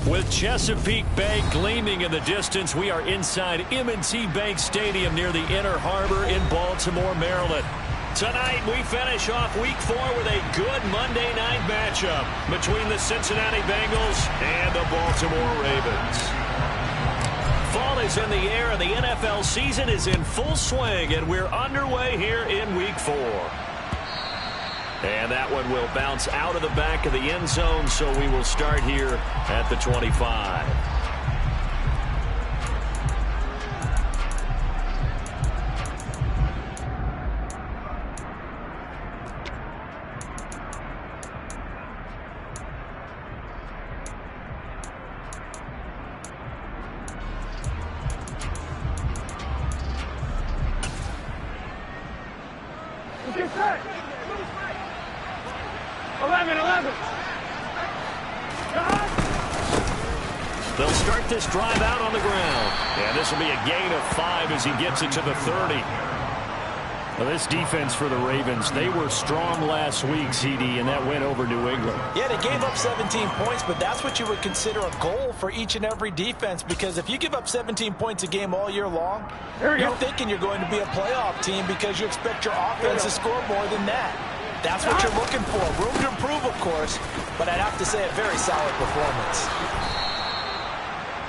With Chesapeake Bay gleaming in the distance, we are inside M&T Bank Stadium near the Inner Harbor in Baltimore, Maryland. Tonight, we finish off Week 4 with a good Monday night matchup between the Cincinnati Bengals and the Baltimore Ravens. Fall is in the air, and the NFL season is in full swing, and we're underway here in Week 4. And that one will bounce out of the back of the end zone, so we will start here at the 25. Get set. 11. They'll start this drive out on the ground. And this will be a gain of 5 as he gets it to the 30. Well, this defense for the Ravens, they were strong last week, CD, and that went over New England. Yeah, they gave up 17 points, but that's what you would consider a goal for each and every defense, because if you give up 17 points a game all year long, you're thinking you're going to be a playoff team because you expect your offense to score more than that. That's what you're looking for. Room to improve, of course, but I'd have to say a very solid performance.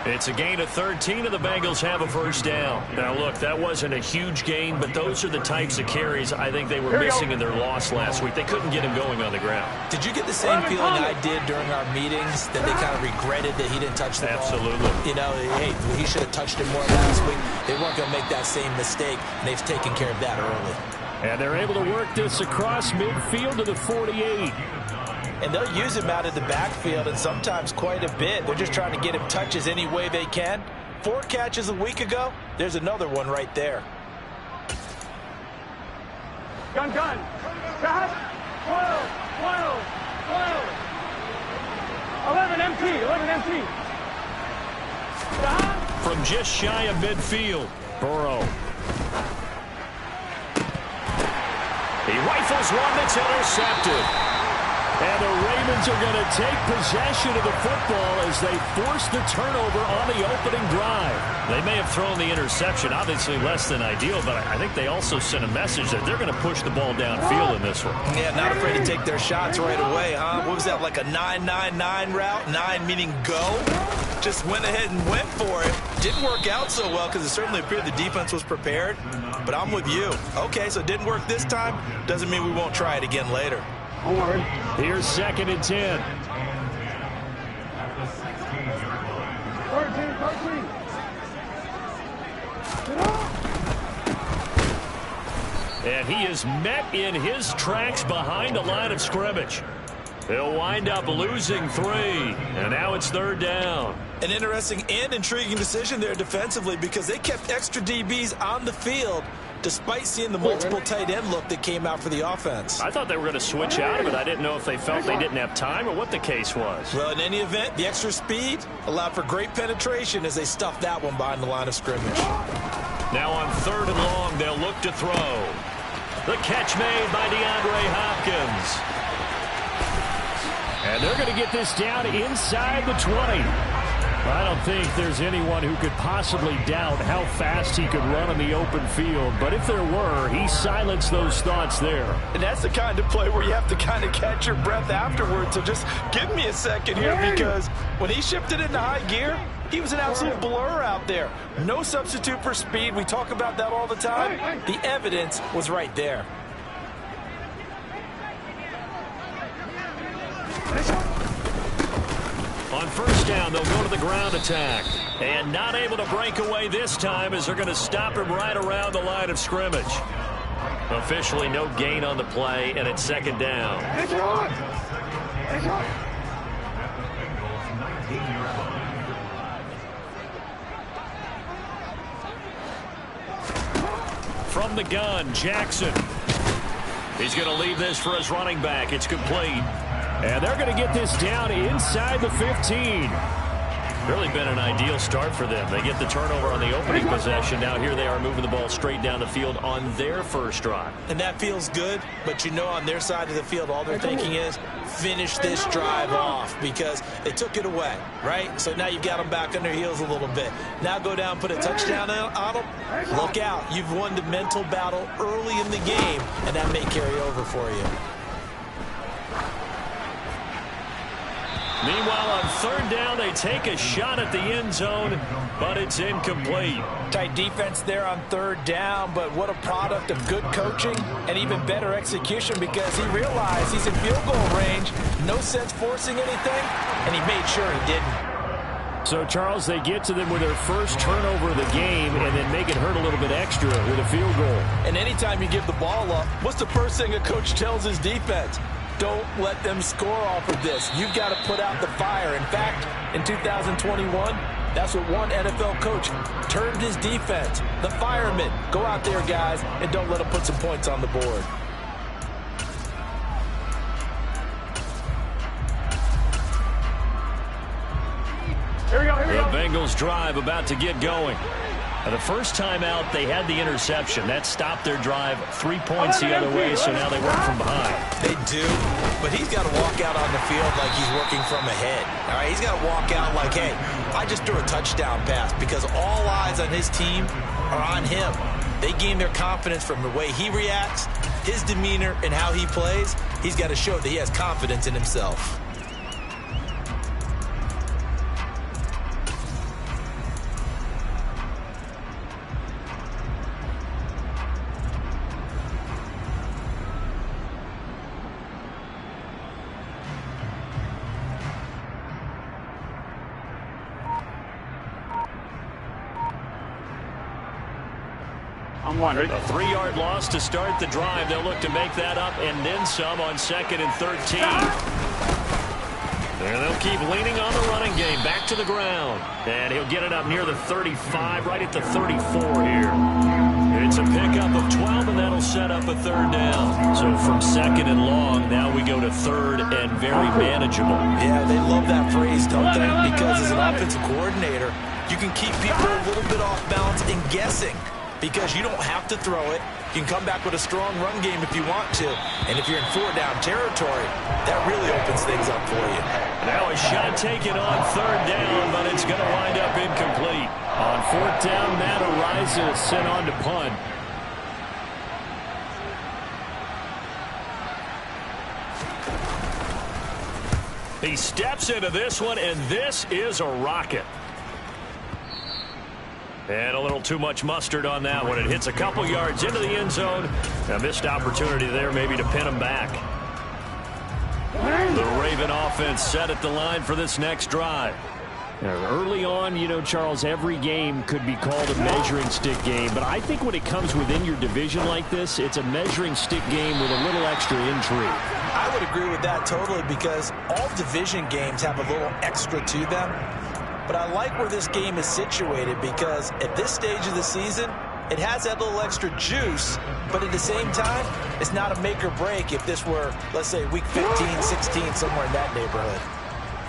It's a gain of 13, and the Bengals have a first down. Now, look, that wasn't a huge gain, but those are the types of carries I think they were missing in their loss last week. They couldn't get him going on the ground. Did you get the same feeling I did during our meetings, that they kind of regretted that he didn't touch the ball? Absolutely. You know, hey, he should have touched it more last week. They weren't going to make that same mistake, and they've taken care of that early. And they're able to work this across midfield to the 48. And they'll use him out of the backfield, and sometimes quite a bit. They're just trying to get him touches any way they can. 4 catches a week ago. There's another one right there. Gun. Pass. 11 empty. From just shy of midfield, Burrow. He rifles one that's intercepted. And the Ravens are going to take possession of the football as they force the turnover on the opening drive. They may have thrown the interception, obviously less than ideal, but I think they also sent a message that they're going to push the ball downfield in this one. Yeah, not afraid to take their shots right away, huh? What was that, like a 9-9-9 route? 9 meaning go? Just went ahead and went for it. Didn't work out so well because it certainly appeared the defense was prepared, but I'm with you. Okay, so it didn't work this time. Doesn't mean we won't try it again later. Here's 2nd and 10. 13. And he is met in his tracks behind the line of scrimmage. He'll wind up losing 3, and now it's 3rd down. An interesting and intriguing decision there defensively, because they kept extra DBs on the field despite seeing the multiple tight end look that came out for the offense. I thought they were going to switch out of it. I didn't know if they felt they didn't have time or what the case was. Well, in any event, the extra speed allowed for great penetration as they stuffed that one behind the line of scrimmage. Now on 3rd and long, they'll look to throw. The catch made by DeAndre Hopkins. And they're going to get this down inside the 20. I don't think there's anyone who could possibly doubt how fast he could run in the open field. But if there were, he silenced those thoughts there. And that's the kind of play where you have to kind of catch your breath afterwards. So just give me a second here, because when he shifted into high gear, he was an absolute blur out there. No substitute for speed. We talk about that all the time. The evidence was right there. On 1st down, they'll go to the ground attack. And not able to break away this time as they're going to stop him right around the line of scrimmage. Officially no gain on the play, and it's 2nd down. From the gun, Jackson. He's going to leave this for his running back. It's complete. And they're going to get this down inside the 15. Really been an ideal start for them. They get the turnover on the opening possession. Now here they are moving the ball straight down the field on their first drive. And that feels good, but you know on their side of the field, all they're thinking is finish this drive off because they took it away, right? So now you've got them back on their heels a little bit. Now go down, put a touchdown on them. Look out. You've won the mental battle early in the game, and that may carry over for you. Meanwhile, on third down, they take a shot at the end zone, but it's incomplete. Tight defense there on third down, but what a product of good coaching and even better execution because he realized he's in field goal range. No sense forcing anything, and he made sure he didn't. So, Charles, they get to them with their first turnover of the game and then make it hurt a little bit extra with a field goal. And anytime you give the ball up, what's the first thing a coach tells his defense? Don't let them score off of this. You've got to put out the fire. In fact, in 2021, that's what one NFL coach termed his defense. The firemen. Go out there, guys, and don't let them put some points on the board. Here we go, here we The go. Bengals drive about to get going. The first time out, they had the interception. That stopped their drive 3 points the other way, so now they work from behind. They do, but he's got to walk out on the field like he's working from ahead. All right, he's got to walk out like, hey, I just threw a touchdown pass because all eyes on his team are on him. They gain their confidence from the way he reacts, his demeanor, and how he plays. He's got to show that he has confidence in himself. I'm one. Ready? A 3-yard loss to start the drive. They'll look to make that up and then some on 2nd and 13. And they'll keep leaning on the running game. Back to the ground. And he'll get it up near the 35, right at the 34 here. It's a pickup of 12, and that'll set up a third down. So from 2nd and long, now we go to 3rd and very manageable. Yeah, they love that phrase, don't they? Because as an offensive coordinator, you can keep people a little bit off balance and guessing. Because you don't have to throw it. You can come back with a strong run game if you want to. And if you're in 4-down territory, that really opens things up for you. Now a shot taken on 3rd down, but it's going to wind up incomplete. On 4th down, Matt Ariza is sent on to punt. He steps into this one, and this is a rocket. And a little too much mustard on that one. It hits a couple yards into the end zone. A missed opportunity there maybe to pin him back. The Raven offense set at the line for this next drive. Early on, you know, Charles, every game could be called a measuring stick game. But I think when it comes within your division like this, it's a measuring stick game with a little extra intrigue. I would agree with that totally because all division games have a little extra to them. But I like where this game is situated because at this stage of the season, it has that little extra juice, but at the same time, it's not a make or break if this were, let's say, week 15, 16, somewhere in that neighborhood.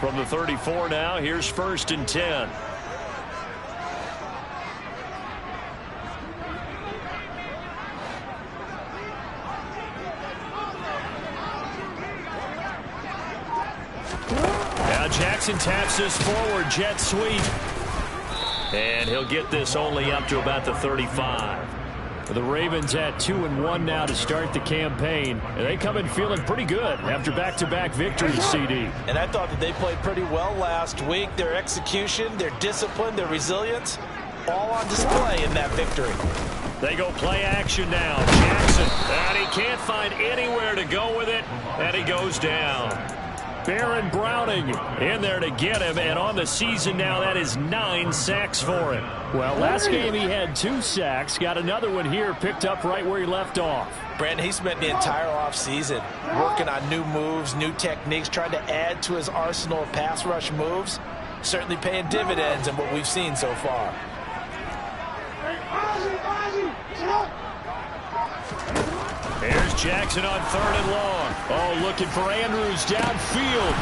From the 34 now, here's 1st and 10. Now Jackson taps this forward, jet sweep. And he'll get this only up to about the 35. The Ravens at 2-1 now to start the campaign. And they come in feeling pretty good after back-to-back victories, CD. And I thought that they played pretty well last week. Their execution, their discipline, their resilience, all on display in that victory. They go play action now. Jackson, and he can't find anywhere to go with it, and he goes down. Baron Browning in there to get him, and on the season now, that is 9 sacks for him. Well, last game he had 2 sacks. Got another one here, picked up right where he left off. Brandon, he spent the entire offseason working on new moves, new techniques, trying to add to his arsenal of pass rush moves. Certainly paying dividends in what we've seen so far. Here's Jackson on 3rd and long. Oh, looking for Andrews downfield.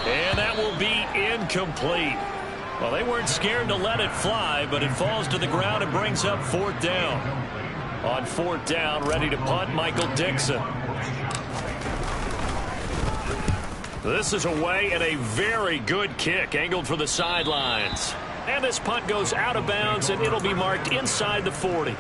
And that will be incomplete. Well, they weren't scared to let it fly, but it falls to the ground and brings up 4th down. On 4th down, ready to punt, Michael Dixon. This is away and a very good kick, angled for the sidelines. And this punt goes out of bounds, and it'll be marked inside the 40.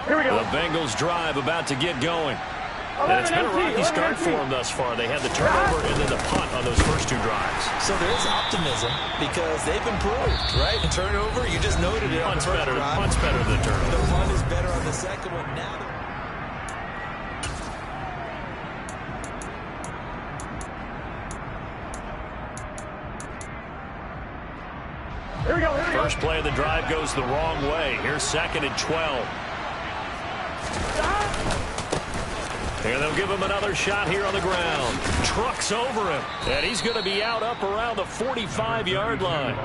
Here we go. The Bengals drive about to get going. And it's been a rocky start for them thus far. They had the turnover and then the punt on those first 2 drives. So there is optimism because they've improved, right? And turnover, you just noted it. Punt's better than turnover. The punt is better on the second one now. Here we go. First play of the drive goes the wrong way. Here's 2nd and 12. And they'll give him another shot here on the ground. Trucks over him. And he's going to be out up around the 45-yard line.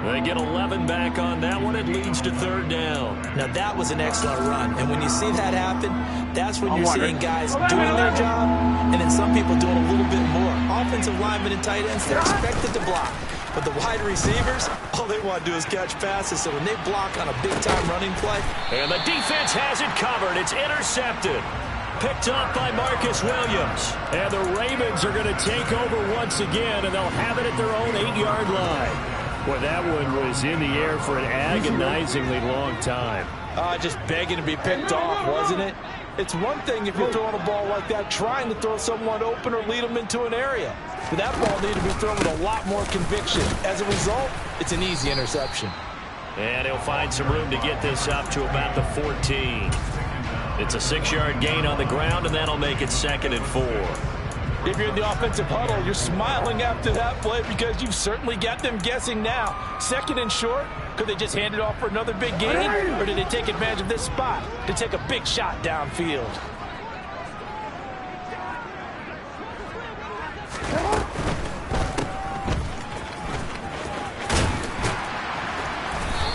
They get 11 back on that one. It leads to 3rd down. Now, that was an excellent run. And when you see that happen, that's when you're seeing guys doing their job and then some people doing a little bit more. Offensive linemen and tight ends, they're expected to block. But the wide receivers, all they want to do is catch passes. So when they block on a big-time running play. And the defense has it covered. It's intercepted. Picked up by Marcus Williams. And the Ravens are going to take over once again, and they'll have it at their own 8-yard line. Well, that one was in the air for an agonizingly long time. Just begging to be picked off, wasn't it? It's one thing if you're throwing a ball like that, trying to throw someone open or lead them into an area. But that ball needed to be thrown with a lot more conviction. As a result, it's an easy interception. And he'll find some room to get this up to about the 14. It's a 6-yard gain on the ground, and that'll make it 2nd and 4. If you're in the offensive huddle, you're smiling after that play because you've certainly got them guessing now. 2nd and short, could they just hand it off for another big gain? Or did they take advantage of this spot to take a big shot downfield?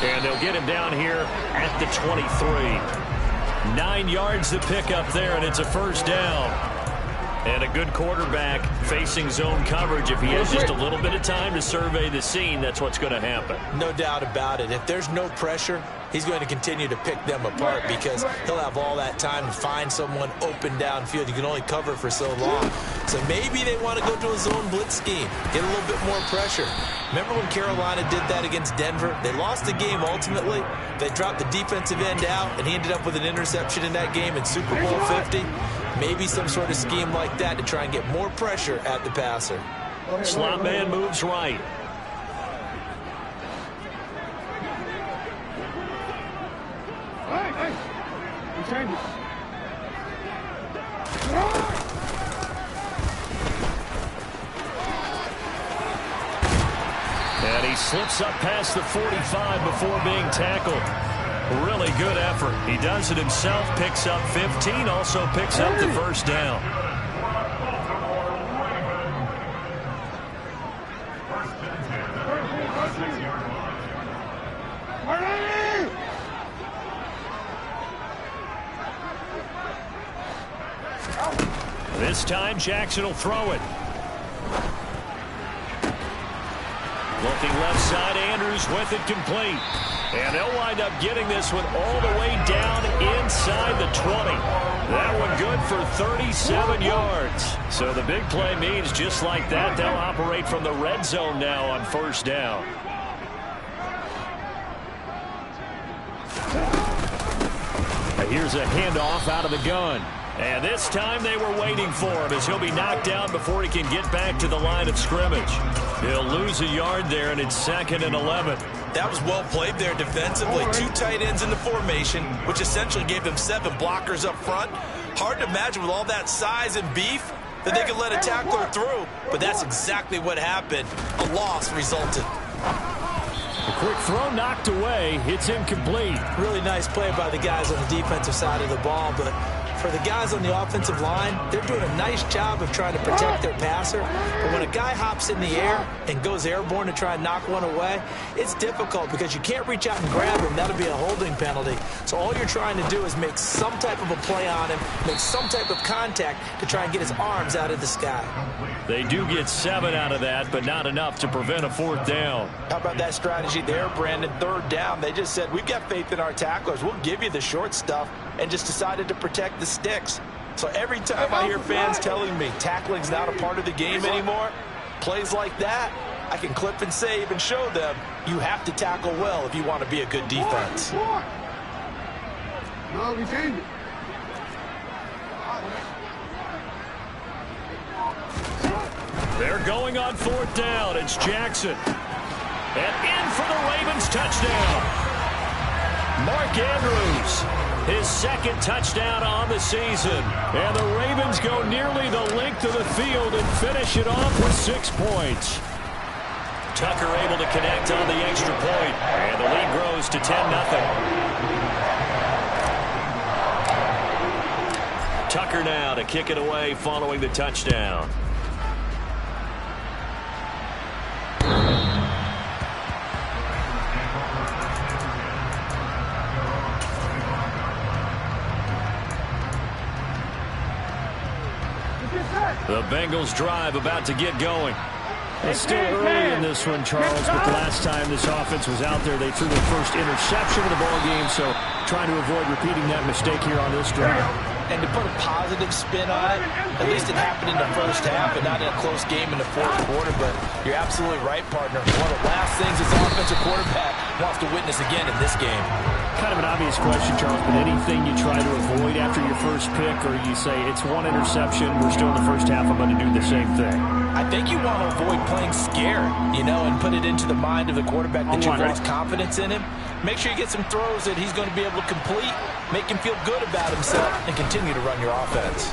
And they'll get him down here at the 23. 9 yards to pick up there, and it's a 1st down. And a good quarterback facing zone coverage. If he has just a little bit of time to survey the scene, that's what's going to happen. No doubt about it. If there's no pressure, he's going to continue to pick them apart because he'll have all that time to find someone open downfield. You can only cover for so long. So maybe they want to go to a zone blitz scheme, get a little bit more pressure. Remember when Carolina did that against Denver? They lost the game ultimately. They dropped the defensive end out, and he ended up with an interception in that game in Super Bowl 50. Maybe some sort of scheme like that to try and get more pressure at the passer. Slot man moves right. And he slips up past the 45 before being tackled. Really good effort. He does it himself, picks up 15, also picks up the 1st down. This time Jackson will throw it. Looking left side, Andrews with it complete. And they'll wind up getting this one all the way down inside the 20. That one good for 37 yards. So the big play means just like that, they'll operate from the red zone now on 1st down. Here's a handoff out of the gun. And this time they were waiting for him as he'll be knocked down before he can get back to the line of scrimmage. He'll lose a yard there, and it's 2nd and 11. That was well played there defensively. 2 tight ends in the formation, which essentially gave them 7 blockers up front. Hard to imagine with all that size and beef that they could let a tackler through, but that's exactly what happened. A loss resulted. A quick throw knocked away. It's incomplete. Really nice play by the guys on the defensive side of the ball, but for the guys on the offensive line, they're doing a nice job of trying to protect their passer. But when a guy hops in the air and goes airborne to try and knock one away, it's difficult because you can't reach out and grab him. That'll be a holding penalty. So all you're trying to do is make some type of a play on him, make some type of contact to try and get his arms out of the sky. They do get 7 out of that, but not enough to prevent a 4th down. How about that strategy there, Brandon? 3rd down, they just said, we've got faith in our tacklers. We'll give you the short stuff, and just decided to protect the sticks. So every time I hear fans telling me tackling's not a part of the game anymore, plays like that, I can clip and save and show them you have to tackle well if you want to be a good defense. No, we changed it. They're going on 4th down. It's Jackson. And in for the Ravens touchdown. Mark Andrews, his 2nd touchdown on the season. And the Ravens go nearly the length of the field and finish it off with 6 points. Tucker able to connect on the extra point. And the lead grows to 10-0. Tucker now to kick it away following the touchdown. The Bengals drive about to get going. It's still early in this one, Charles, but the last time this offense was out there, they threw their first interception of the ball game, so trying to avoid repeating that mistake here on this drive. And to put a positive spin on it, at least it happened in the first half and not in a close game in the 4th quarter, but you're absolutely right, partner. One of the last things this offensive quarterback wants to witness again in this game. Kind of an obvious question, Charles, but anything you try to avoid after your first pick, or you say it's 1 interception, we're still in the first half, I'm going to do the same thing? I think you want to avoid playing scared, and put it into the mind of the quarterback that you've lost confidence in him. Make sure you get some throws that he's going to be able to complete, make him feel good about himself, and continue to run your offense.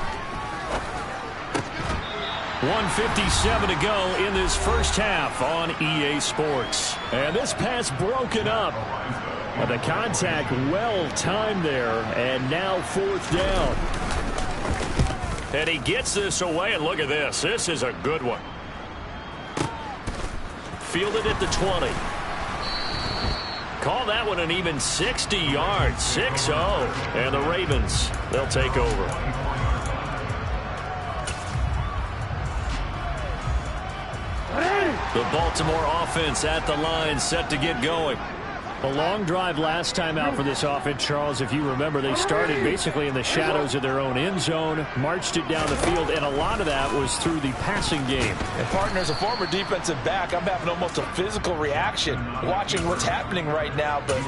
1:57 to go in this first half on EA Sports. And this pass broken up. The contact well timed there, and now 4th down. And he gets this away, and look at this. This is a good one. Fielded at the 20. Call that one an even 60 yards. 6-0. And the Ravens, they'll take over. The Baltimore offense at the line, set to get going. A long drive last time out for this offense, Charles. If you remember, they started basically in the shadows of their own end zone, marched it down the field, and a lot of that was through the passing game. And, partner, as a former defensive back, I'm having almost a physical reaction watching what's happening right now. But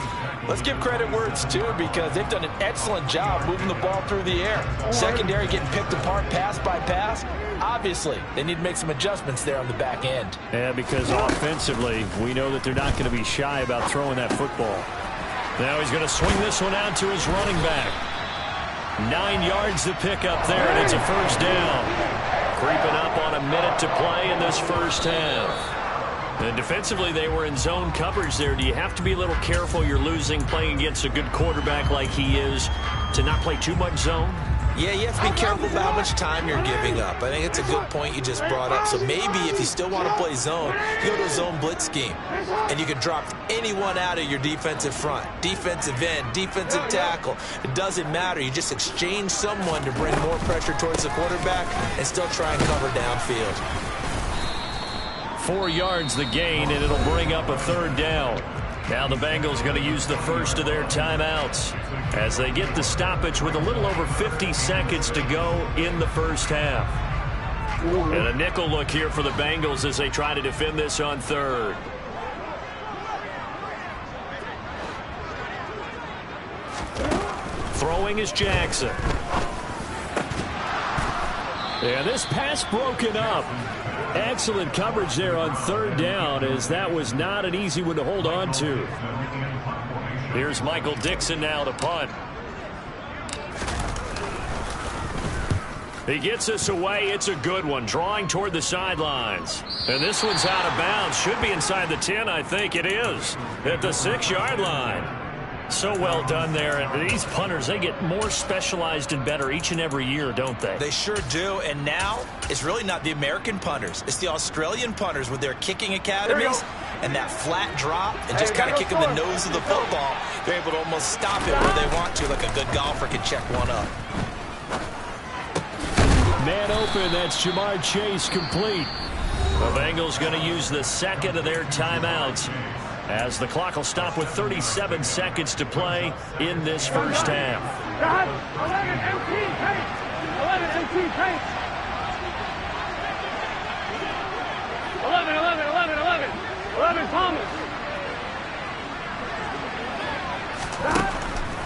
let's give credit where it's due, because they've done an excellent job moving the ball through the air. Secondary getting picked apart pass by pass. Obviously, they need to make some adjustments there on the back end. Yeah, because offensively, we know that they're not going to be shy about throwing that football. Now he's going to swing this one out to his running back. 9 yards to pick up there, and it's a 1st down. Creeping up on a minute to play in this first half. And defensively, they were in zone coverage there. Do you have to be a little careful? You're losing, playing against a good quarterback like he is, to not play too much zone? Yeah, you have to be careful about how much time you're giving up. I think it's a good point you just brought up. So maybe if you still want to play zone, you go to a zone blitz scheme. And you can drop anyone out of your defensive front. Defensive end, defensive tackle. It doesn't matter. You just exchange someone to bring more pressure towards the quarterback and still try and cover downfield. 4 yards the gain, and it'll bring up a 3rd down. Now the Bengals going to use the first of their timeouts as they get the stoppage with a little over 50 seconds to go in the first half. And a nickel look here for the Bengals as they try to defend this on 3rd. Throwing is Jackson. And this pass broken up. Excellent coverage there on 3rd down, as that was not an easy one to hold on to. Here's Michael Dixon now to punt. He gets this away. It's a good one, drawing toward the sidelines. And this one's out of bounds. Should be inside the 10, I think it is, at the 6-yard line. So well done there. And these punters, they get more specialized and better each and every year, don't they? They sure do. And now it's really not the American punters. It's the Australian punters with their kicking academies and that flat drop and just kind of kicking the nose of the football. They're able to almost stop it where they want to, like a good golfer can check one up. Man open, that's Jamar Chase complete. The Bengals going to use the second of their timeouts as the clock will stop with 37 seconds to play in this first half. 11 empty tanks. 11 empty tanks. 11 Thomas.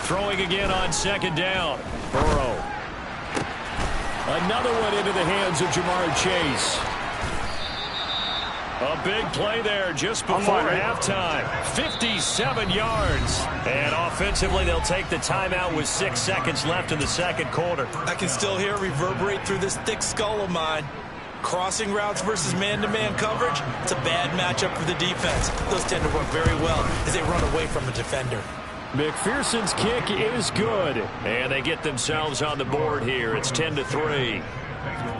Throwing again on second down. Burrow. Another one into the hands of Jamar Chase. A big play there just before halftime. 57 yards. And offensively, they'll take the timeout with 6 seconds left in the second quarter. I can still hear it reverberate through this thick skull of mine. Crossing routes versus man-to-man coverage, it's a bad matchup for the defense. Those tend to work very well as they run away from a defender. McPherson's kick is good. And they get themselves on the board here. It's 10-3.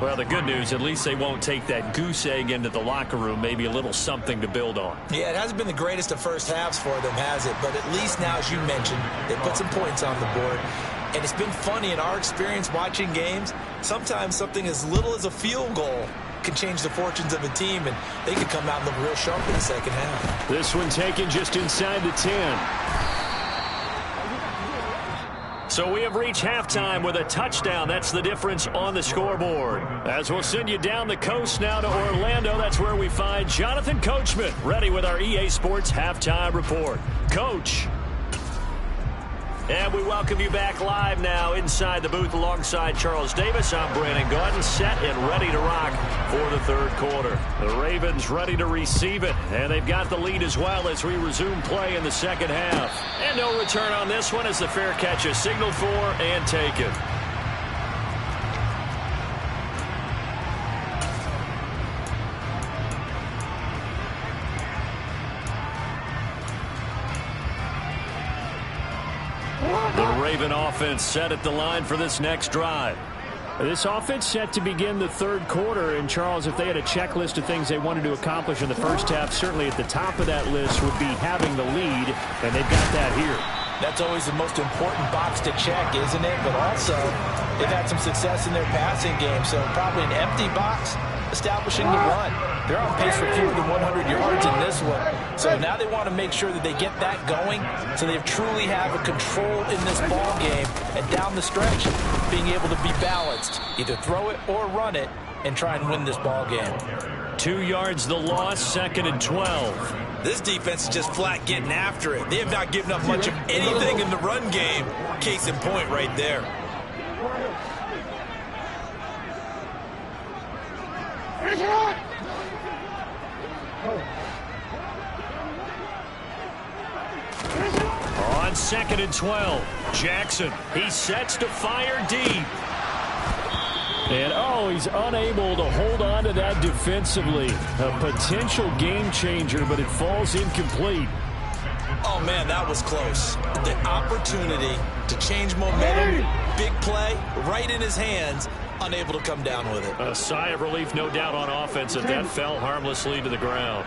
Well, the good news, at least they won't take that goose egg into the locker room. Maybe a little something to build on. Yeah, it hasn't been the greatest of first halves for them, has it? But at least now, as you mentioned, they put some points on the board. And it's been funny in our experience watching games. Sometimes something as little as a field goal can change the fortunes of a team, and they could come out and look real sharp in the second half. This one taken just inside the 10. So we have reached halftime with a touchdown. That's the difference on the scoreboard. As we'll send you down the coast now to Orlando, that's where we find Jonathan Coachman, ready with our EA Sports Halftime Report. Coach. And we welcome you back live now inside the booth alongside Charles Davis. I'm Brandon Gaudin, set and ready to rock for the third quarter. The Ravens ready to receive it, and they've got the lead as well as we resume play in the second half. And no return on this one as the fair catch is signaled for and taken. The Raven offense set at the line for this next drive. This offense set to begin the third quarter. And, Charles, if they had a checklist of things they wanted to accomplish in the first half, certainly at the top of that list would be having the lead, and they've got that here. That's always the most important box to check, isn't it? But also, they've had some success in their passing game, so probably an empty box establishing the run. They're on pace for fewer than 100 yards in this one. So now they want to make sure that they get that going so they truly have a control in this ball game. And down the stretch, being able to be balanced. Either throw it or run it and try and win this ball game. 2 yards the loss, second and 12. This defense is just flat getting after it. They have not given up much of anything in the run game. Case in point right there. On second and 12, Jackson, he sets to fire deep. And, he's unable to hold on to that defensively. A potential game changer, but it falls incomplete. Oh, man, that was close. The opportunity to change momentum, big play, right in his hands, unable to come down with it. A sigh of relief, no doubt, on offense, and that fell harmlessly to the ground.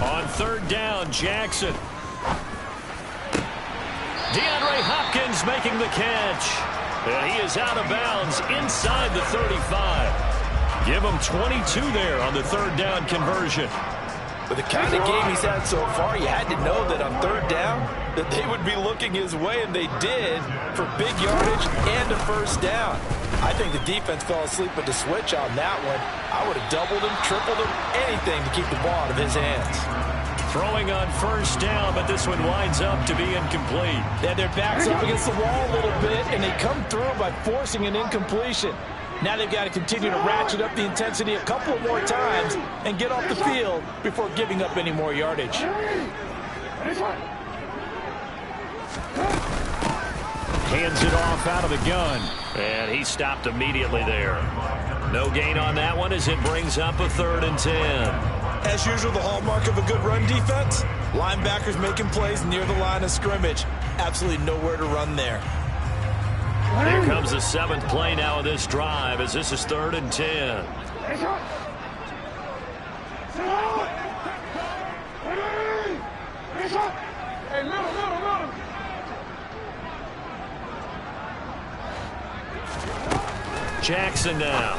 On third down, Jackson. DeAndre Hopkins making the catch. And he is out of bounds inside the 35. Give him 22 there on the third down conversion. With the kind of game he's had so far, you had to know that on third down that they would be looking his way, and they did, for big yardage and a first down. I think the defense fell asleep with the switch on that one. I would have doubled him, tripled him, anything to keep the ball out of his hands. Throwing on first down, but this one winds up to be incomplete. They had their backs up against the wall a little bit, and they come through by forcing an incompletion. Now they've got to continue to ratchet up the intensity a couple more times and get off the field before giving up any more yardage. Hands it off out of the gun. And he stopped immediately there. No gain on that one as it brings up a 3rd and 10. As usual, the hallmark of a good run defense, linebackers making plays near the line of scrimmage. Absolutely nowhere to run there. Here comes the 7th play now of this drive as this is 3rd and 10. Jackson now.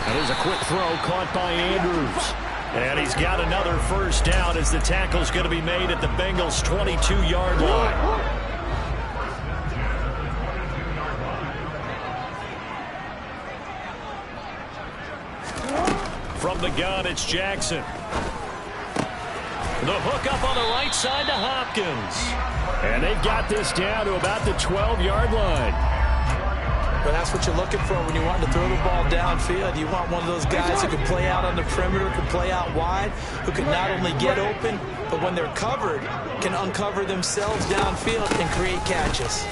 That is a quick throw caught by Andrews. And he's got another first down as the tackle's going to be made at the Bengals' 22-yard line. From the gun, it's Jackson. The hook up on the right side to Hopkins. And they've got this down to about the 12-yard line. But that's what you're looking for when you want to throw the ball downfield. You want one of those guys who can play out on the perimeter, can play out wide, who can not only get open, but when they're covered, can uncover themselves downfield and create catches.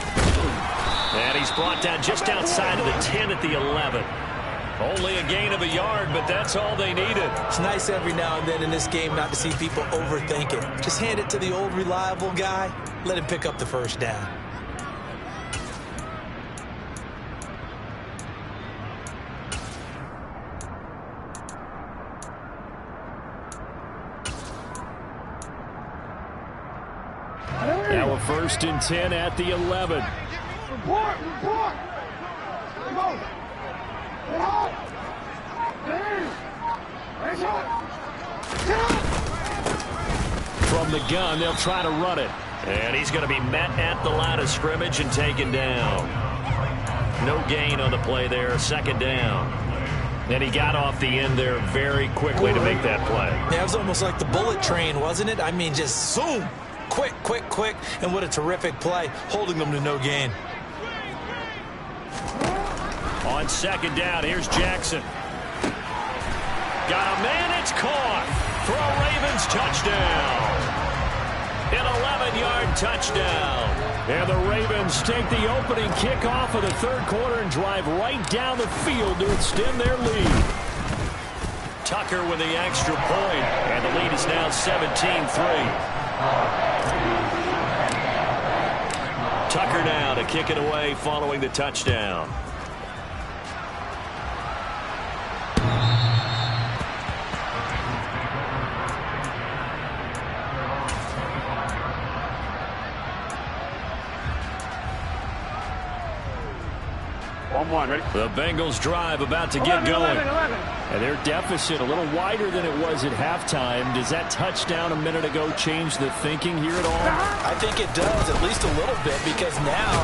And he's brought down just outside of the 10 at the 11. Only a gain of a yard, but that's all they needed. It's nice every now and then in this game not to see people overthink it. Just hand it to the old reliable guy, let him pick up the first down. Now a 1st and 10 at the 11. Report! Come on! From the gun, they'll try to run it. And he's going to be met at the line of scrimmage and taken down. No gain on the play there, 2nd down. And he got off the end there very quickly to make that play. Yeah, it was almost like the bullet train, wasn't it? I mean, just zoom! Quick, and what a terrific play, holding them to no gain. On 2nd down, here's Jackson. Got a man, it's caught for a Ravens touchdown. An 11-yard touchdown. And the Ravens take the opening kickoff of the 3rd quarter and drive right down the field to extend their lead. Tucker with the extra point, and the lead is now 17-3. Tucker now to kick it away following the touchdown. Ready? The Bengals drive about to get going. 11. And their deficit a little wider than it was at halftime. Does that touchdown a minute ago change the thinking here at all? I think it does, at least a little bit, because now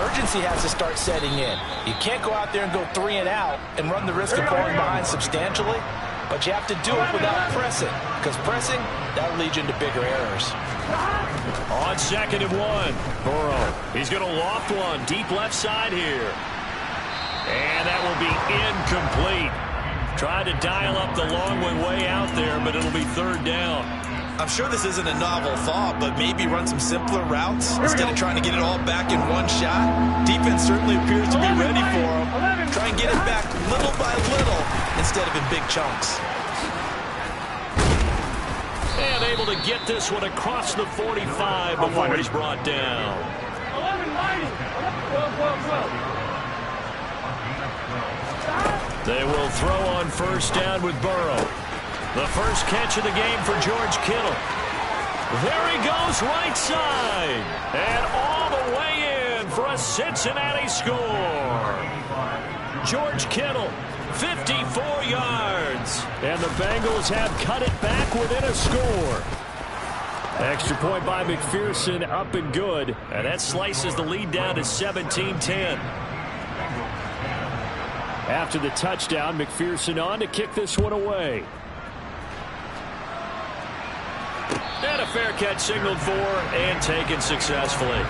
urgency has to start setting in. You can't go out there and go 3 and out and run the risk of falling behind substantially, but you have to do it without pressing, because pressing, that'll lead you into bigger errors. On 2nd and 1, Burrow. He's going to loft one deep left side here. And that will be incomplete. Tried to dial up the long way out there, but it'll be 3rd down. I'm sure this isn't a novel thought, but maybe run some simpler routes instead of trying to get it all back in one shot. Defense certainly appears to be ready for him. Try and get it back little by little instead of in big chunks. And able to get this one across the 45 before he's brought down. 12. They will throw on 1st down with Burrow. The first catch of the game for George Kittle. There he goes right side. And all the way in for a Cincinnati score. George Kittle, 54 yards. And the Bengals have cut it back within a score. Extra point by McPherson, up and good. And that slices the lead down to 17-10. After the touchdown, McPherson on to kick this one away. And a fair catch signaled for and taken successfully.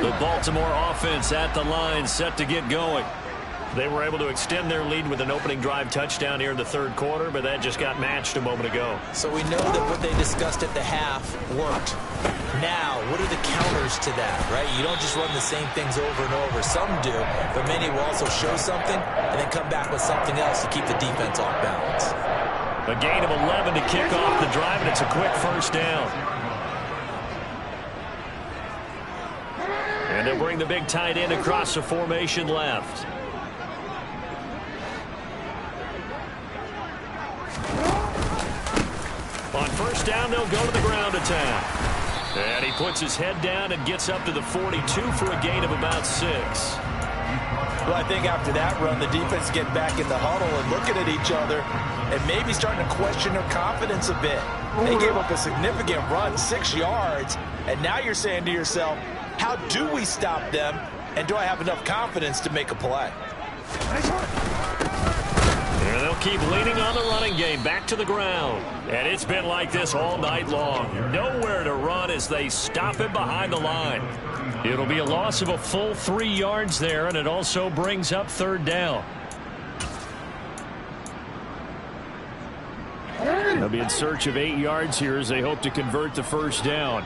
The Baltimore offense at the line, set to get going. They were able to extend their lead with an opening drive touchdown here in the third quarter, but that just got matched a moment ago. So we know that what they discussed at the half worked. Now, what are the counters to that, right? You don't just run the same things over and over. Some do, but many will also show something and then come back with something else to keep the defense off balance. A gain of 11 to kick off the drive, and it's a quick first down. And they'll bring the big tight end across the formation left. On first down, they'll go to the ground attack. And he puts his head down and gets up to the 42 for a gain of about 6. Well, I think after that run, the defense get back in the huddle and looking at each other and maybe starting to question their confidence a bit. They gave up a significant run, 6 yards, and now you're saying to yourself, how do we stop them, and do I have enough confidence to make a play? And they'll keep leaning on the running game back to the ground. And it's been like this all night long. Nowhere to run as they stop him behind the line. It'll be a loss of a full 3 yards there, and it also brings up third down. They'll be in search of 8 yards here as they hope to convert the first down.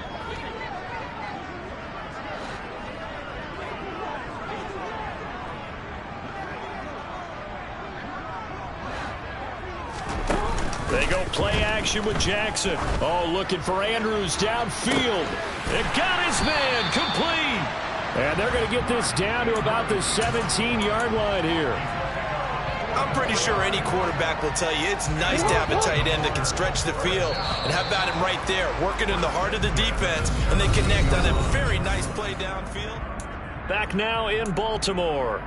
They go play action with Jackson. Oh, looking for Andrews downfield. It got his man complete. And they're going to get this down to about the 17-yard line here. I'm pretty sure any quarterback will tell you it's nice to have a tight end that can stretch the field. And how about him right there, working in the heart of the defense, and they connect on a very nice play downfield. Back now in Baltimore.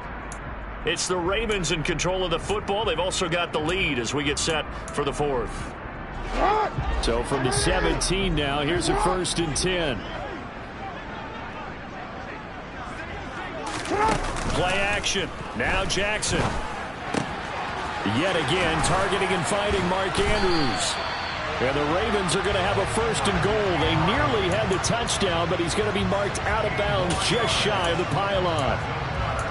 It's the Ravens in control of the football. They've also got the lead as we get set for the fourth. So from the 17 now, here's a 1st and 10. Play action. Now Jackson. Yet again, targeting and fighting Mark Andrews. And the Ravens are going to have a 1st and goal. They nearly had the touchdown, but he's going to be marked out of bounds just shy of the pylon.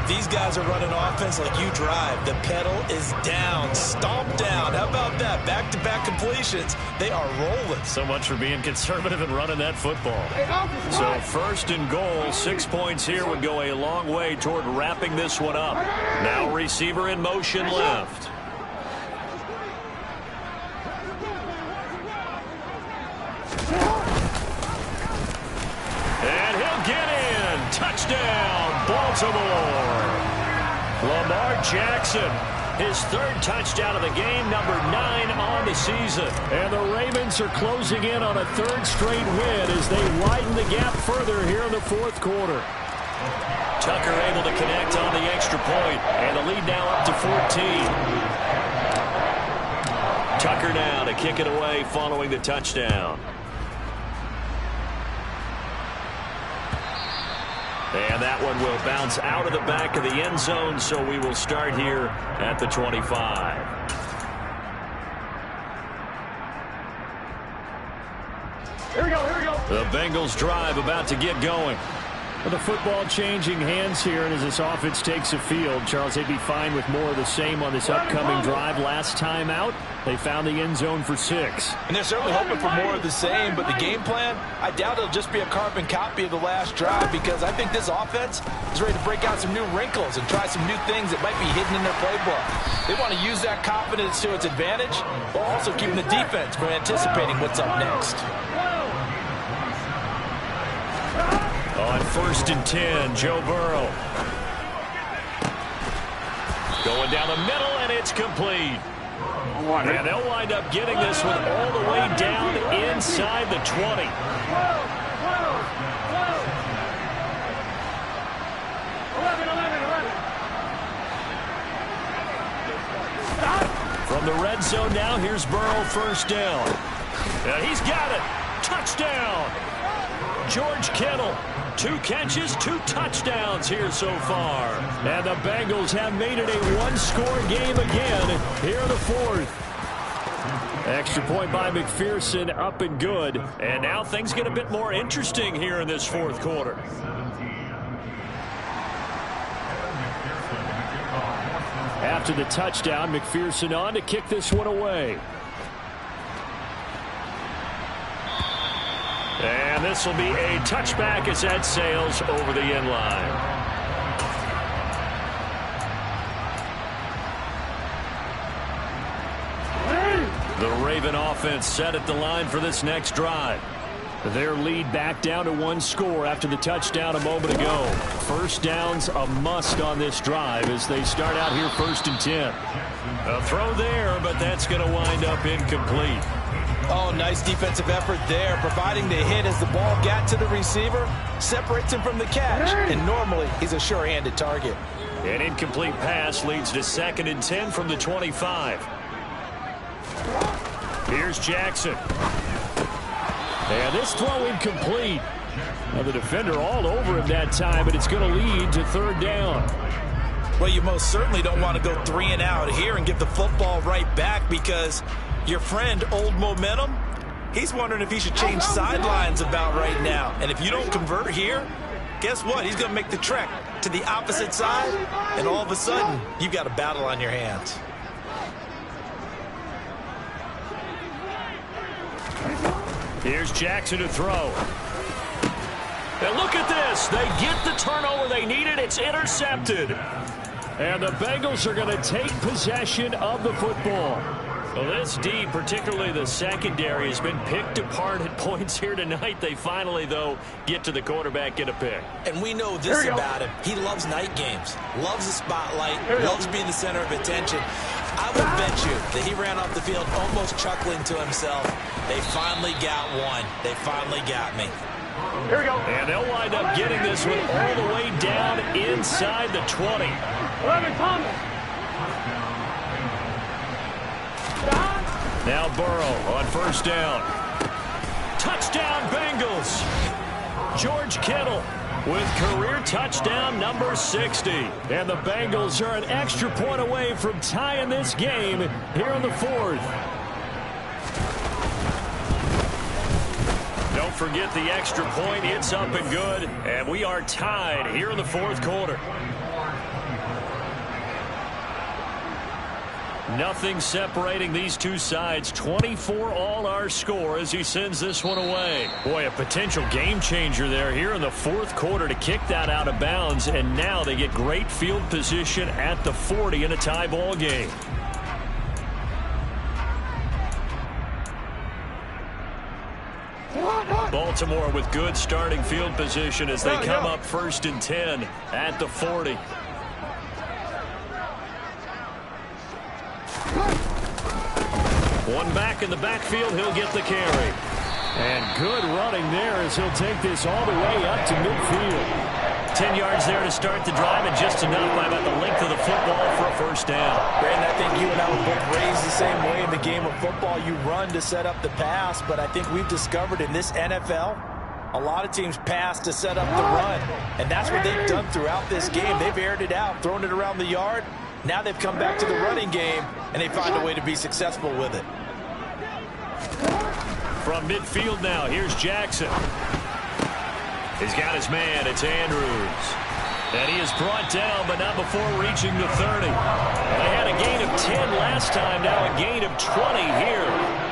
These guys are running offense like you drive. The pedal is down, stomp down. How about that? Back-to-back completions. They are rolling. So much for being conservative and running that football. So 1st and goal, 6 points here would go a long way toward wrapping this one up. Now receiver in motion left. And he'll get in. Touchdown, Baltimore. Lamar Jackson, his 3rd touchdown of the game, number 9 on the season. And the Ravens are closing in on a 3rd straight win as they widen the gap further here in the 4th quarter. Tucker able to connect on the extra point, and the lead now up to 14. Tucker now to kick it away following the touchdown. And that one will bounce out of the back of the end zone, so we will start here at the 25. Here we go, here we go. The Bengals drive about to get going. Well, the football changing hands here, and as this offense takes the field, Charles, they'd be fine with more of the same on this upcoming drive. Last time out, they found the end zone for 6. And they're certainly hoping for more of the same, but the game plan, I doubt it'll just be a carbon copy of the last drive, because I think this offense is ready to break out some new wrinkles and try some new things that might be hidden in their playbook. They want to use that confidence to its advantage, while also keeping the defense from anticipating what's up next. On 1st and 10, Joe Burrow. Going down the middle, and it's complete. And they'll wind up getting this one all the way down inside the 20. From the red zone now, here's Burrow, 1st down. And he's got it. Touchdown. George Kittle. 2 catches, 2 touchdowns here so far. And the Bengals have made it a 1-score game again here in the 4th. Extra point by McPherson, up and good. And now things get a bit more interesting here in this 4th quarter. After the touchdown, McPherson on to kick this one away. And this will be a touchback as that sails over the end line. The Raven offense set at the line for this next drive. Their lead back down to 1 score after the touchdown a moment ago. First down's a must on this drive as they start out here 1st and 10. A throw there, but that's going to wind up incomplete. Oh, nice defensive effort there, providing the hit as the ball got to the receiver, separates him from the catch, and normally he's a sure-handed target. An incomplete pass leads to 2nd and 10 from the 25. Here's Jackson. And this throw incomplete. Now the defender all over him that time, but it's going to lead to 3rd down. Well, you most certainly don't want to go 3 and out here and give the football right back because your friend, Old Momentum, he's wondering if he should change sidelines about right now. And if you don't convert here, guess what? He's going to make the trek to the opposite side, and all of a sudden, you've got a battle on your hands. Here's Jackson to throw. And look at this. They get the turnover they needed. It's intercepted. And the Bengals are going to take possession of the football. Well, this D, particularly the secondary, has been picked apart at points here tonight. They finally, though, get to the quarterback, get a pick. And we know this about him. He loves night games, loves the spotlight, loves being the center of attention. I would bet you that he ran off the field almost chuckling to himself. They finally got one. They finally got me. Here we go. And they'll wind up getting this one all the way down inside the 20. 11, Thomas. Now Burrow on 1st down. Touchdown Bengals. George Kittle with career touchdown number 60. And the Bengals are an extra point away from tying this game here in the 4th. Don't forget the extra point. It's up and good. And we are tied here in the 4th quarter. Nothing separating these two sides. 24 all our score as he sends this one away. Boy, a potential game changer there here in the 4th quarter to kick that out of bounds. And now they get great field position at the 40 in a tie ball game. Baltimore with good starting field position as they come up 1st and 10 at the 40. One back in the backfield, he'll get the carry. And good running there as he'll take this all the way up to midfield. 10 yards there to start the drive, and just enough by about the length of the football for a 1st down. Brandon, I think you and I were both raised the same way in the game of football. You run to set up the pass, but I think we've discovered in this NFL, a lot of teams pass to set up the run. And that's what they've done throughout this game. They've aired it out, thrown it around the yard. Now they've come back to the running game, and they find a way to be successful with it. From midfield now, here's Jackson. He's got his man. It's Andrews. And he is brought down, but not before reaching the 30. And they had a gain of 10 last time, now a gain of 20 here.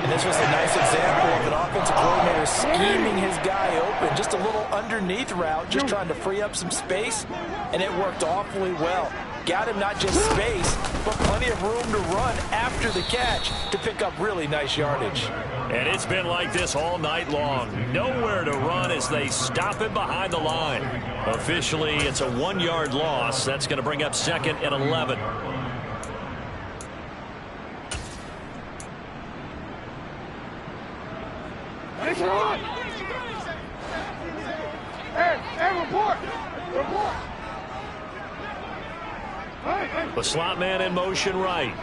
And this was a nice example of an offensive coordinator scheming his guy open. Just a little underneath route, just trying to free up some space, and it worked awfully well. Got him not just space, but plenty of room to run after the catch to pick up really nice yardage. And it's been like this all night long. Nowhere to run as they stop him behind the line. Officially, it's a 1-yard loss. That's going to bring up 2nd and 11. Hey, report! Report! The slot man in motion right.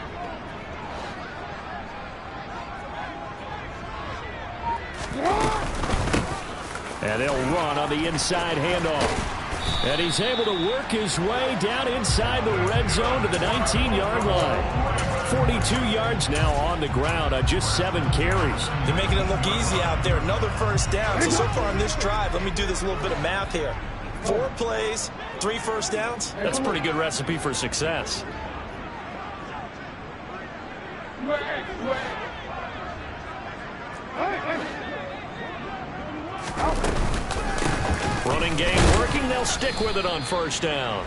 And they'll run on the inside handoff. And he's able to work his way down inside the red zone to the 19-yard line. 42 yards now on the ground on just 7 carries. They're making it look easy out there. Another 1st down. So far on this drive, let me do this little bit of math here. 4 plays, 3 first downs. That's a pretty good recipe for success. Running game working. They'll stick with it on first down.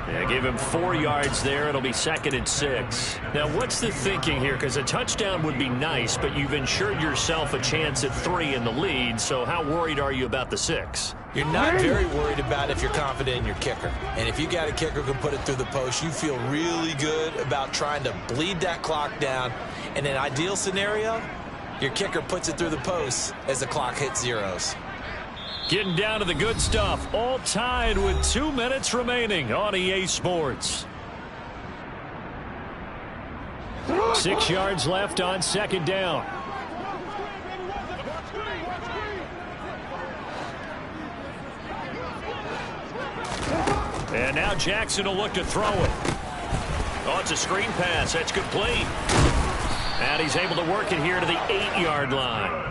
Yeah, give him 4 yards there. It'll be 2nd and 6. Now, what's the thinking here? Because a touchdown would be nice, but you've ensured yourself a chance at 3 in the lead. So how worried are you about the 6? You're not very worried about it if you're confident in your kicker. And if you got a kicker who can put it through the post, you feel really good about trying to bleed that clock down. In an ideal scenario, your kicker puts it through the post as the clock hits zeros. Getting down to the good stuff. All tied with 2 minutes remaining on EA Sports. 6 yards left on 2nd down. And now Jackson will look to throw it. Oh, it's a screen pass. That's complete. And he's able to work it here to the 8-yard line.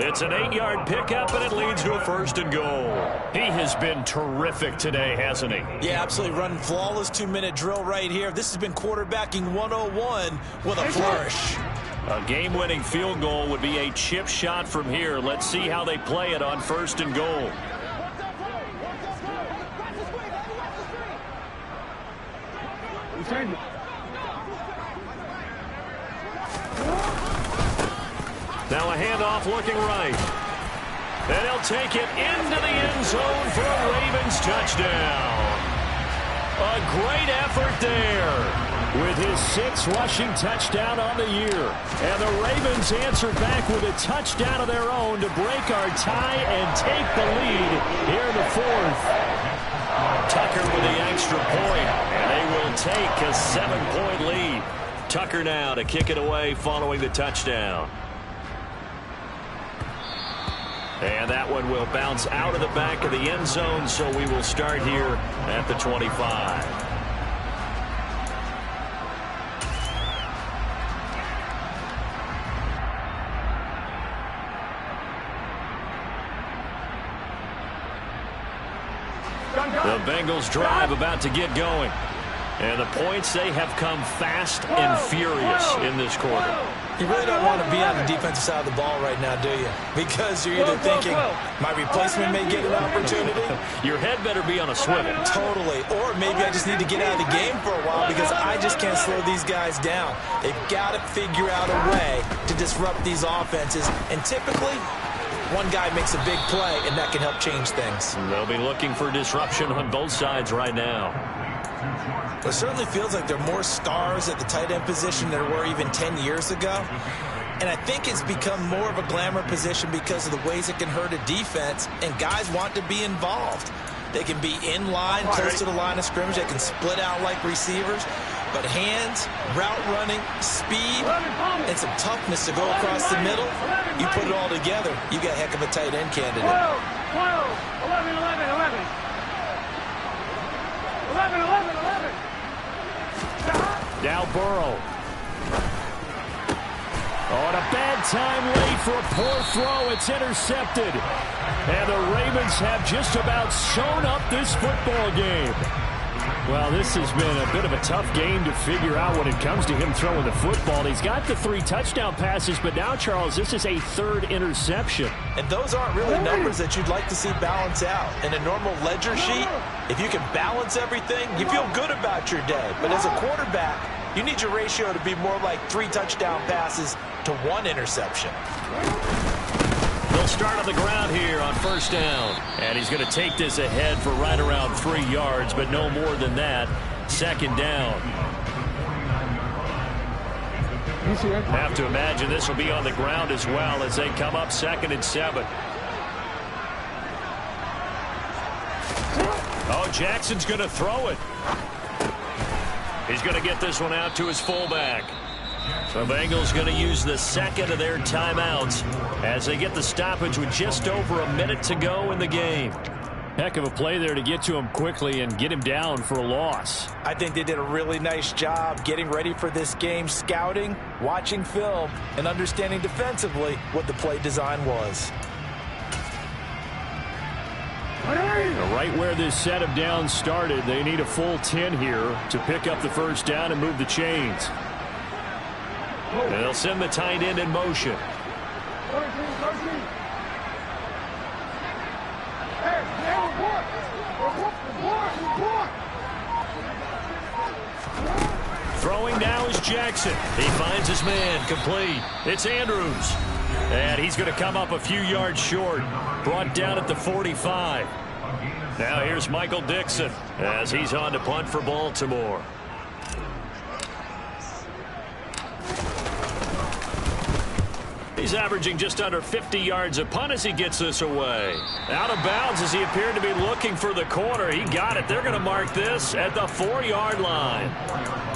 It's an 8-yard pickup, and it leads to a 1st and goal. He has been terrific today, hasn't he? Yeah, absolutely. Running flawless 2-minute drill right here. This has been quarterbacking 101 with a flourish. A game-winning field goal would be a chip shot from here. Let's see how they play it on 1st and goal. Now a handoff looking right. And he'll take it into the end zone for a Ravens touchdown. A great effort there. With his 6th rushing touchdown on the year. And the Ravens answer back with a touchdown of their own to break our tie and take the lead here in the 4th. Tucker with the extra point, and they will take a 7-point lead. Tucker now to kick it away following the touchdown. And that one will bounce out of the back of the end zone, so we will start here at the 25. The Bengals drive about to get going. And the points, they have come fast and furious in this quarter. You really don't want to be on the defensive side of the ball right now, do you? Because you're either thinking, my replacement may get an opportunity. Your head better be on a swivel. Totally. Or maybe I just need to get out of the game for a while because I just can't slow these guys down. They've got to figure out a way to disrupt these offenses. And typically, one guy makes a big play, and that can help change things. They'll be looking for disruption on both sides right now. It certainly feels like there are more stars at the tight end position than there were even 10 years ago. And I think it's become more of a glamour position because of the ways it can hurt a defense, and guys want to be involved. They can be in line, close to the line of scrimmage. They can split out like receivers. But hands, route running, speed, and some toughness to go across the middle, you put it all together, you got a heck of a tight end candidate. 12, 11, 11, 11. 11, 11, 11. Now Burrow. Oh, and a bad time late for a poor throw. It's intercepted. And the Ravens have just about sewn up this football game. Well, this has been a bit of a tough game to figure out when it comes to him throwing the football. He's got the 3 touchdown passes, but now, Charles, this is a 3rd interception. And those aren't really numbers that you'd like to see balance out. In a normal ledger sheet, if you can balance everything, you feel good about your day. But as a quarterback, you need your ratio to be more like 3 touchdown passes to 1 interception. They'll start on the ground here on first down. And he's going to take this ahead for right around 3 yards, but no more than that. 2nd down. Have to imagine this will be on the ground as well as they come up 2nd and 7. Oh, Jackson's going to throw it. He's going to get this one out to his fullback. The Bengals going to use the 2nd of their timeouts as they get the stoppage with just over a minute to go in the game. Heck of a play there to get to him quickly and get him down for a loss. I think they did a really nice job getting ready for this game, scouting, watching film, and understanding defensively what the play design was. Right where this set of downs started, they need a full 10 here to pick up the first down and move the chains. They'll send the tight end in motion. Throwing now is Jackson. He finds his man, complete. It's Andrews. And he's going to come up a few yards short. Brought down at the 45. Now here's Michael Dixon as he's on to punt for Baltimore. He's averaging just under 50 yards a punt as he gets this away. Out of bounds as he appeared to be looking for the corner. He got it. They're going to mark this at the 4-yard line.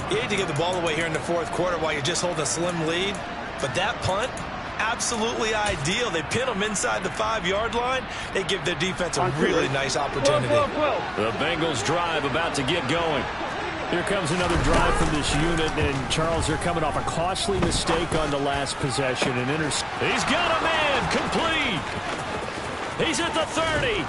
You hate to give the ball away here in the fourth quarter while you're just holding a slim lead. But that punt, absolutely ideal. They pin them inside the 5-yard line. They give their defense a really nice opportunity. The Bengals drive about to get going. Here comes another drive from this unit, and Charles, they're coming off a costly mistake on the last possession. He's got a man, complete. He's at the 30.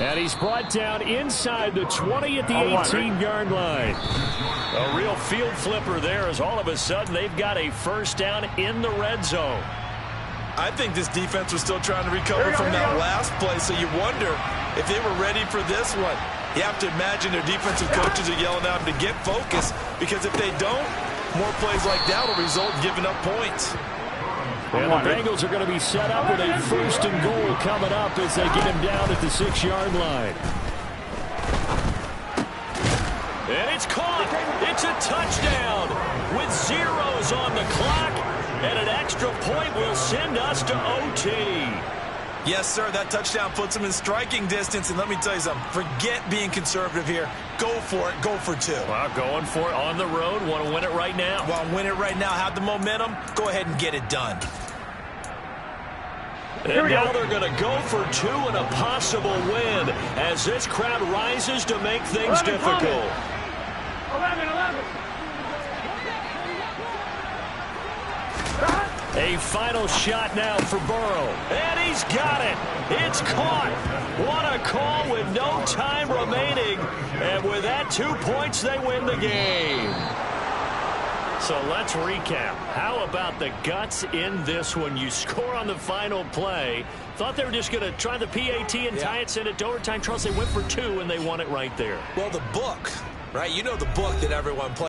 And he's brought down inside the 20 at the 18-yard line. A real field flipper there as all of a sudden they've got a first down in the red zone. I think this defense was still trying to recover from that last play, so you wonder if they were ready for this one. You have to imagine their defensive coaches are yelling at them to get focused, because if they don't, more plays like that will result in giving up points. And the Bengals are going to be set up with a first and goal coming up as they get him down at the 6-yard line. And it's caught. It's a touchdown with zeros on the clock. And an extra point will send us to OT. Yes, sir, that touchdown puts them in striking distance. And let me tell you something, forget being conservative here. Go for it. Go for 2. Well, going for it on the road. Want to win it right now. Well, win it right now. Have the momentum. Go ahead and get it done. And now they're going to go for 2 and a possible win as this crowd rises to make things difficult. 11. A final shot now for Burrow. And he's got it. It's caught. What a call with no time remaining. And with that 2 points, they win the game. So let's recap. How about the guts in this one? You score on the final play. Thought they were just going to try the PAT and tie it, send it to overtime. Charles, they went for 2, and they won it right there. Well, the book, right? You know the book that everyone plays.